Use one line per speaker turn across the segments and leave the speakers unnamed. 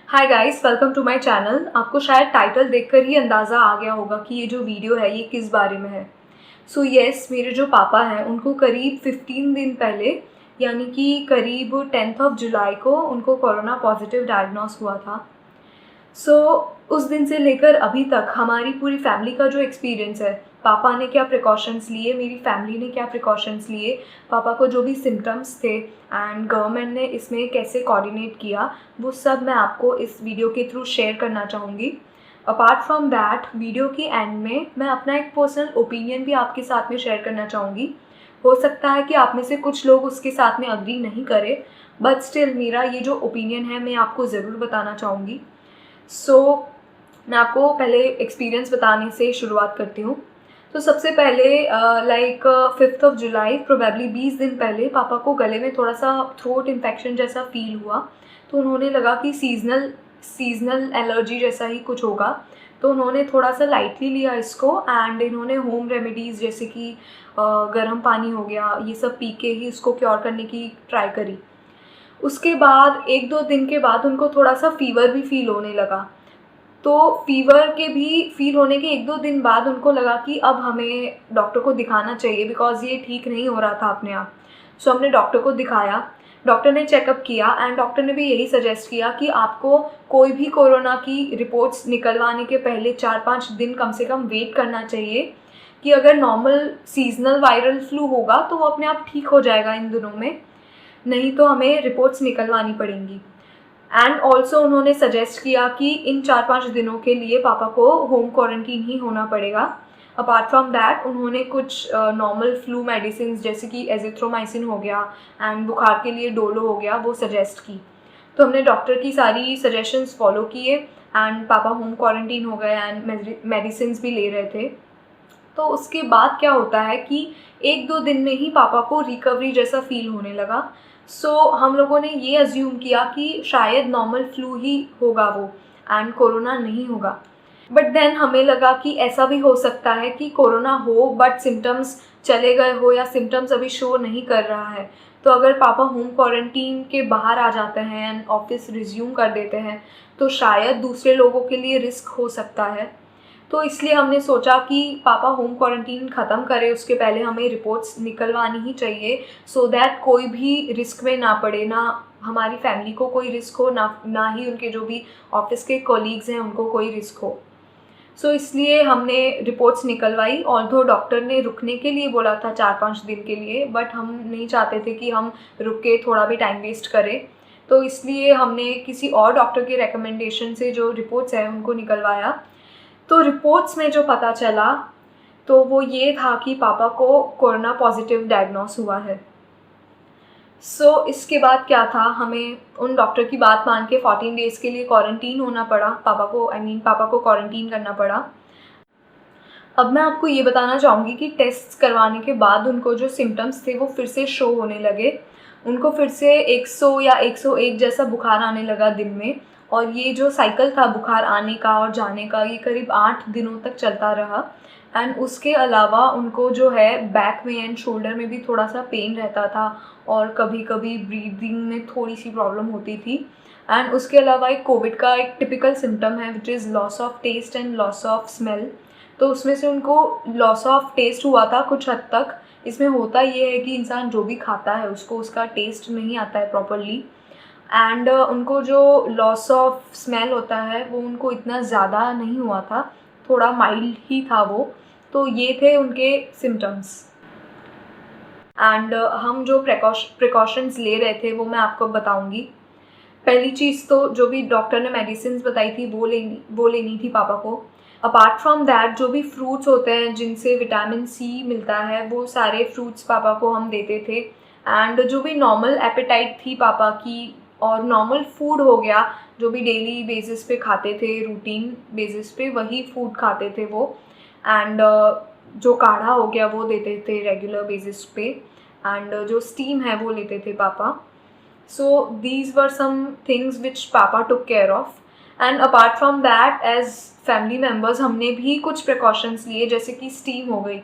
Hi guys, welcome to my channel. आपको शायद title देखकर ही अंदाज़ा आ गया होगा कि ये जो वीडियो है ये किस बारे में है। सो यस, मेरे जो पापा हैं उनको करीब 15 दिन पहले यानी कि करीब 10th ऑफ जुलाई को उनको कोरोना पॉजिटिव डायग्नोस हुआ था। उस दिन से लेकर अभी तक हमारी पूरी फैमिली का जो एक्सपीरियंस है, पापा ने क्या प्रिकॉशंस लिए, मेरी फैमिली ने क्या प्रिकॉशंस लिए, पापा को जो भी सिम्टम्स थे एंड गवर्नमेंट ने इसमें कैसे कोऑर्डिनेट किया, वो सब मैं आपको इस वीडियो के थ्रू शेयर करना चाहूँगी। अपार्ट फ्रॉम दैट, वीडियो के एंड में मैं अपना एक पर्सनल ओपिनियन भी आपके साथ में शेयर करना चाहूँगी। हो सकता है कि आप में से कुछ लोग उसके साथ में अग्री नहीं करें, बट स्टिल मेरा ये जो ओपिनियन है मैं आपको ज़रूर बताना चाहूँगी। मैं आपको पहले एक्सपीरियंस बताने से शुरुआत करती हूँ। तो सबसे पहले like 5th of July, probably 20 दिन पहले पापा को गले में थोड़ा सा थ्रोट इन्फेक्शन जैसा फील हुआ। तो उन्होंने लगा कि सीजनल एलर्जी जैसा ही कुछ होगा। तो उन्होंने थोड़ा सा लाइटली लिया इसको एंड इन्होंने होम रेमेडीज़ जैसे कि गर्म पानी हो गया, ये सब पी के ही इसको क्योर करने की ट्राई करी। उसके बाद 1-2 दिन के बाद उनको थोड़ा सा फ़ीवर भी फील होने लगा। तो फ़ीवर के भी फ़ील होने के 1-2 दिन बाद उनको लगा कि अब हमें डॉक्टर को दिखाना चाहिए बिकॉज़ ये ठीक नहीं हो रहा था अपने आप। हमने डॉक्टर को दिखाया, डॉक्टर ने चेकअप किया एंड डॉक्टर ने भी यही सजेस्ट किया कि आपको कोई भी कोरोना की रिपोर्ट्स निकलवाने के पहले 4-5 दिन कम से कम वेट करना चाहिए कि अगर नॉर्मल सीज़नल वायरल फ्लू होगा तो वो अपने आप ठीक हो जाएगा इन दिनों में, नहीं तो हमें रिपोर्ट्स निकलवानी पड़ेंगी। एंड ऑल्सो उन्होंने सजेस्ट किया कि इन 4-5 दिनों के लिए पापा को होम क्वारंटीन ही होना पड़ेगा। अपार्ट फ्रॉम दैट उन्होंने कुछ नॉर्मल फ्लू मेडिसिन जैसे कि एजिथ्रोमाइसिन हो गया एंड बुखार के लिए डोलो हो गया, वो सजेस्ट की। तो हमने डॉक्टर की सारी सजेशंस फॉलो किए एंड पापा होम क्वारंटीन हो गए एंड मेडिसिन भी ले रहे थे। तो उसके बाद क्या होता है कि 1-2 दिन में ही पापा को रिकवरी जैसा फील होने लगा। हम लोगों ने ये अज्यूम किया कि शायद नॉर्मल फ्लू ही होगा वो एंड कोरोना नहीं होगा। बट देन हमें लगा कि ऐसा भी हो सकता है कि कोरोना हो बट सिम्टम्स चले गए हो या सिम्टम्स अभी शो नहीं कर रहा है। तो अगर पापा होम क्वारंटीन के बाहर आ जाते हैं एंड ऑफिस रिज्यूम कर देते हैं तो शायद दूसरे लोगों के लिए रिस्क हो सकता है। तो इसलिए हमने सोचा कि पापा होम क्वारंटीन ख़त्म करें उसके पहले हमें रिपोर्ट्स निकलवानी ही चाहिए सो दैट कोई भी रिस्क में ना पड़े, ना हमारी फैमिली को कोई रिस्क हो, ना ही उनके जो भी ऑफिस के कॉलीग्स हैं उनको कोई रिस्क हो। इसलिए हमने रिपोर्ट्स निकलवाई। ऑल्दो डॉक्टर ने रुकने के लिए बोला था 4-5 दिन के लिए, बट हम नहीं चाहते थे कि हम रुक के थोड़ा भी टाइम वेस्ट करें। तो इसलिए हमने किसी और डॉक्टर के रिकमेंडेशन से जो रिपोर्ट्स हैं उनको निकलवाया। तो रिपोर्ट्स में जो पता चला तो वो ये था कि पापा को कोरोना पॉजिटिव डायग्नोस हुआ है। इसके बाद क्या था, हमें उन डॉक्टर की बात मान के 14 डेज़ के लिए क्वारंटीन होना पड़ा। पापा को क्वारंटीन करना पड़ा। अब मैं आपको ये बताना चाहूँगी कि टेस्ट करवाने के बाद उनको जो सिम्टम्स थे वो फिर से शो होने लगे। उनको फिर से 100 या 101 जैसा बुखार आने लगा दिन में, और ये जो साइकिल था बुखार आने का और जाने का, ये करीब 8 दिनों तक चलता रहा। एंड उसके अलावा उनको जो है बैक में एंड शोल्डर में भी थोड़ा सा पेन रहता था और कभी कभी ब्रीदिंग में थोड़ी सी प्रॉब्लम होती थी। एंड उसके अलावा एक कोविड का एक टिपिकल सिम्टम है which is loss of taste and loss of smell. तो उसमें से उनको लॉस ऑफ टेस्ट हुआ था कुछ हद तक। इसमें होता ये है कि इंसान जो भी खाता है उसको उसका टेस्ट नहीं आता है प्रॉपरली। एंड उनको जो लॉस ऑफ स्मेल होता है वो उनको इतना ज़्यादा नहीं हुआ था, थोड़ा माइल्ड ही था वो। तो ये थे उनके सिम्टम्स। एंड हम जो प्रिकॉशंस ले रहे थे वो मैं आपको बताऊंगी। पहली चीज़ तो जो भी डॉक्टर ने मेडिसिन बताई थी वो लेनी थी पापा को। अपार्ट फ्रॉम दैट जो भी फ्रूट्स होते हैं जिनसे विटामिन सी मिलता है वो सारे फ्रूट्स पापा को हम देते थे। एंड जो भी नॉर्मल एपेटाइट थी पापा की और नॉर्मल फूड हो गया जो भी डेली बेसिस पे खाते थे, रूटीन बेसिस पे वही फूड खाते थे वो। एंड जो काढ़ा हो गया वो देते थे रेगुलर बेसिस पे। एंड जो स्टीम है वो लेते थे पापा। These were some things which पापा took care of. And apart from that as family members हमने भी कुछ प्रिकॉशंस लिए, जैसे कि स्टीम हो गई।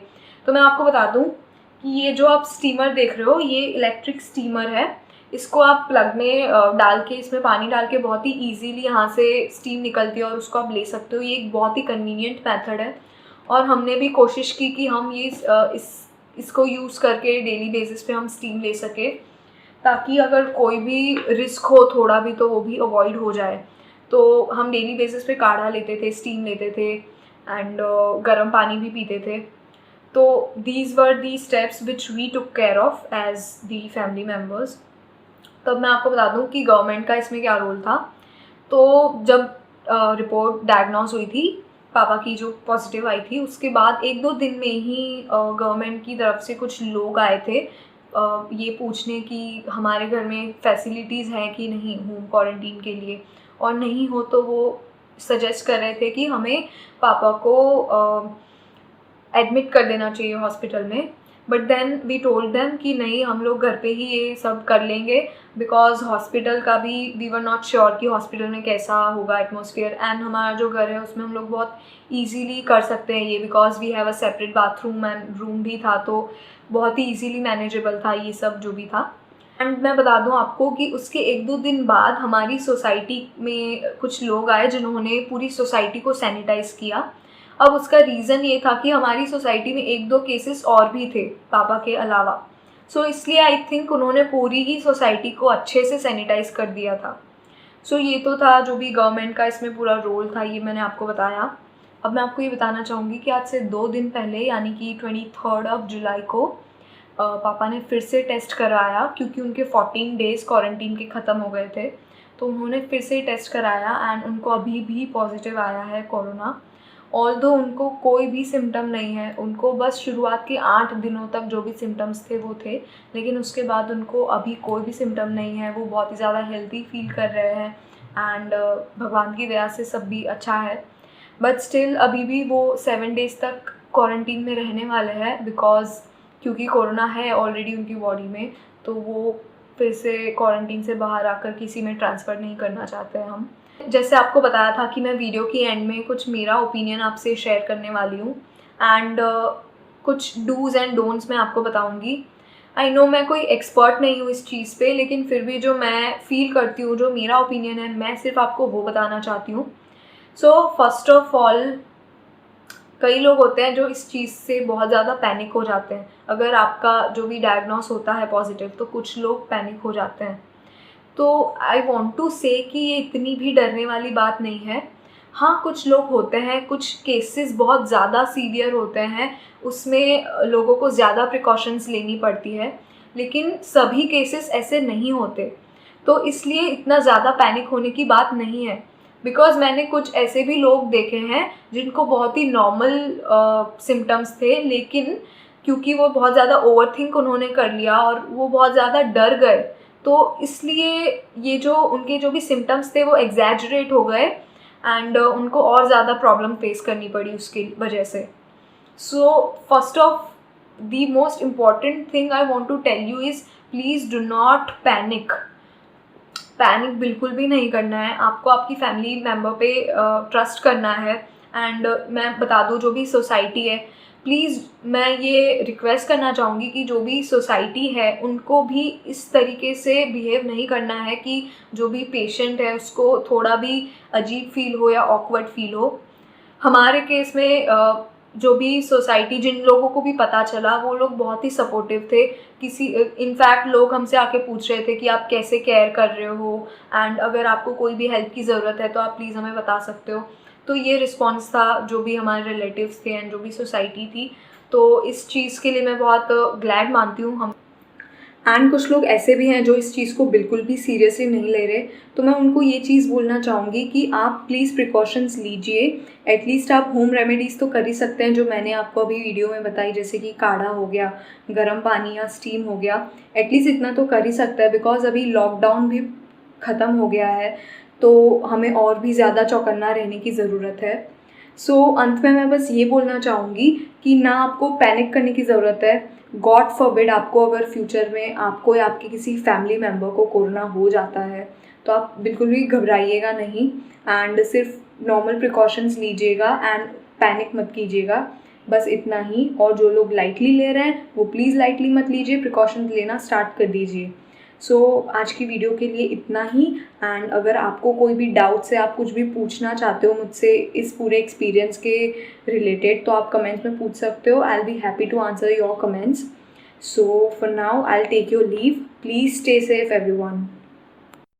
तो मैं आपको बता दूं कि ये जो आप स्टीमर देख रहे हो ये इलेक्ट्रिक स्टीमर है। इसको आप प्लग में डाल के, इसमें पानी डाल के बहुत ही ईजीली यहाँ से स्टीम निकलती है और उसको आप ले सकते हो। ये एक बहुत ही कन्वीनियंट मेथड है और हमने भी कोशिश की कि हम ये इसको यूज़ करके डेली बेसिस पे हम स्टीम ले सके, ताकि अगर कोई भी रिस्क हो थोड़ा भी तो वो भी अवॉइड हो जाए। तो हम डेली बेसिस पे काढ़ा लेते थे, स्टीम लेते थे एंड गर्म पानी भी पीते थे। तो these were the steps which we took care of as the family members. तब मैं आपको बता दूं कि गवर्नमेंट का इसमें क्या रोल था। तो जब रिपोर्ट डायग्नोस हुई थी पापा की, जो पॉजिटिव आई थी, उसके बाद 1-2 दिन में ही गवर्नमेंट की तरफ से कुछ लोग आए थे ये पूछने कि हमारे घर में फैसिलिटीज़ हैं कि नहीं होम क्वारंटीन के लिए, और नहीं हो तो वो सजेस्ट कर रहे थे कि हमें पापा को एडमिट कर देना चाहिए हॉस्पिटल में। But then we told them कि नहीं, हम लोग घर पे ही ये सब कर लेंगे, बिकॉज हॉस्पिटल का भी वी वर नॉट श्योर कि हॉस्पिटल में कैसा होगा एटमॉस्फेयर, एंड हमारा जो घर है उसमें हम लोग बहुत ईजीली कर सकते हैं ये, because we have a separate bathroom and room भी था, तो बहुत ही ईजीली मैनेजेबल था ये सब जो भी था। एंड मैं बता दूं आपको कि उसके 1-2 दिन बाद हमारी सोसाइटी में कुछ लोग आए जिन्होंने पूरी सोसाइटी को सैनिटाइज़ किया। अब उसका रीज़न ये था कि हमारी सोसाइटी में 1-2 केसेस और भी थे पापा के अलावा, सो इसलिए आई थिंक उन्होंने पूरी ही सोसाइटी को अच्छे से सैनिटाइज़ कर दिया था। सो ये तो था जो भी गवर्नमेंट का इसमें पूरा रोल था, ये मैंने आपको बताया। अब मैं आपको ये बताना चाहूँगी कि आज से 2 दिन पहले यानी कि 23 जुलाई को पापा ने फिर से टेस्ट कराया, क्योंकि उनके 14 डेज़ क्वारंटीन के ख़त्म हो गए थे। तो उन्होंने फिर से टेस्ट कराया एंड उनको अभी भी पॉजिटिव आया है कोरोना। ऑल्दो उनको कोई भी सिम्टम नहीं है, उनको बस शुरुआत के 8 दिनों तक जो भी सिम्टम्स थे वो थे, लेकिन उसके बाद उनको अभी कोई भी सिम्टम नहीं है। वो बहुत ही ज़्यादा हेल्दी फील कर रहे हैं एंड भगवान की दया से सब भी अच्छा है। बट स्टिल अभी भी वो 7 डेज़ तक क्वारंटीन में रहने वाले हैं, बिकॉज़ क्योंकि कोरोना है ऑलरेडी उनकी बॉडी में, तो वो फिर से क्वारंटीन से बाहर आकर किसी में ट्रांसफ़र नहीं करना चाहते हैं हम। जैसे आपको बताया था कि मैं वीडियो के एंड में कुछ मेरा ओपिनियन आपसे शेयर करने वाली हूँ एंड कुछ डूज़ एंड डोंट्स मैं आपको बताऊँगी। आई नो मैं कोई एक्सपर्ट नहीं हूँ इस चीज़ पे, लेकिन फिर भी जो मैं फ़ील करती हूँ, जो मेरा ओपिनियन है, मैं सिर्फ आपको वो बताना चाहती हूँ। सो फर्स्ट ऑफ ऑल, कई लोग होते हैं जो इस चीज़ से बहुत ज़्यादा पैनिक हो जाते हैं। अगर आपका जो भी डायग्नोस होता है पॉजिटिव, तो कुछ लोग पैनिक हो जाते हैं। तो आई वॉन्ट टू से कि ये इतनी भी डरने वाली बात नहीं है। हाँ, कुछ लोग होते हैं, कुछ केसेस बहुत ज़्यादा सीवियर होते हैं, उसमें लोगों को ज़्यादा प्रिकॉशंस लेनी पड़ती है, लेकिन सभी केसेस ऐसे नहीं होते, तो इसलिए इतना ज़्यादा पैनिक होने की बात नहीं है। बिकॉज़ मैंने कुछ ऐसे भी लोग देखे हैं जिनको बहुत ही नॉर्मल सिम्टम्स थे, लेकिन क्योंकि वो बहुत ज़्यादा ओवरथिंक उन्होंने कर लिया और वो बहुत ज़्यादा डर गए, तो इसलिए ये जो उनके जो भी सिम्टम्स थे वो एग्जैजरेट हो गए एंड उनको और ज़्यादा प्रॉब्लम फेस करनी पड़ी उसकी वजह से। So first of the most important thing I want to tell you is please do not panic. Panic बिल्कुल भी नहीं करना है, आपको आपकी फैमिली मेम्बर पे ट्रस्ट करना है। एंड मैं बता दूँ, जो भी सोसाइटी है, प्लीज़ मैं ये रिक्वेस्ट करना चाहूँगी कि जो भी सोसाइटी है उनको भी इस तरीके से बिहेव नहीं करना है कि जो भी पेशेंट है उसको थोड़ा भी अजीब फील हो या ऑकवर्ड फील हो। हमारे केस में जो भी सोसाइटी, जिन लोगों को भी पता चला, वो लोग बहुत ही सपोर्टिव थे। इनफैक्ट लोग हमसे आके पूछ रहे थे कि आप कैसे केयर कर रहे हो एंड अगर आपको कोई भी हेल्प की ज़रूरत है तो आप प्लीज़ हमें बता सकते हो। तो ये रिस्पॉन्स था जो भी हमारे रिलेटिव्स थे एंड जो भी सोसाइटी थी, तो इस चीज़ के लिए मैं बहुत ग्लैड मानती हूँ हम। एंड कुछ लोग ऐसे भी हैं जो इस चीज़ को बिल्कुल भी सीरियसली नहीं ले रहे, तो मैं उनको ये चीज़ बोलना चाहूँगी कि आप प्लीज़ प्रिकॉशंस लीजिए। एटलीस्ट आप होम रेमेडीज़ तो कर ही सकते हैं, जो मैंने आपको अभी वीडियो में बताई, जैसे कि काढ़ा हो गया, गर्म पानी या स्टीम हो गया। एटलीस्ट इतना तो कर ही सकता है, बिकॉज अभी लॉकडाउन भी ख़त्म हो गया है, तो हमें और भी ज़्यादा चौकन्ना रहने की ज़रूरत है। सो अंत में मैं बस ये बोलना चाहूँगी कि ना आपको पैनिक करने की ज़रूरत है। गॉड फॉरबिड आपको अगर फ्यूचर में आपको या आपके किसी फैमिली मेम्बर को कोरोना हो जाता है, तो आप बिल्कुल भी घबराइएगा नहीं एंड सिर्फ नॉर्मल प्रिकॉशंस लीजिएगा एंड पैनिक मत कीजिएगा, बस इतना ही। और जो लोग लाइटली ले रहे हैं वो प्लीज़ लाइटली मत लीजिए, प्रिकॉशंस लेना स्टार्ट कर दीजिए। सो आज की वीडियो के लिए इतना ही। एंड अगर आपको कोई भी डाउट्स है, आप कुछ भी पूछना चाहते हो मुझसे इस पूरे एक्सपीरियंस के रिलेटेड, तो आप कमेंट्स में पूछ सकते हो। I will be happy to answer your comments. So for now I will take your leave. Please stay safe everyone.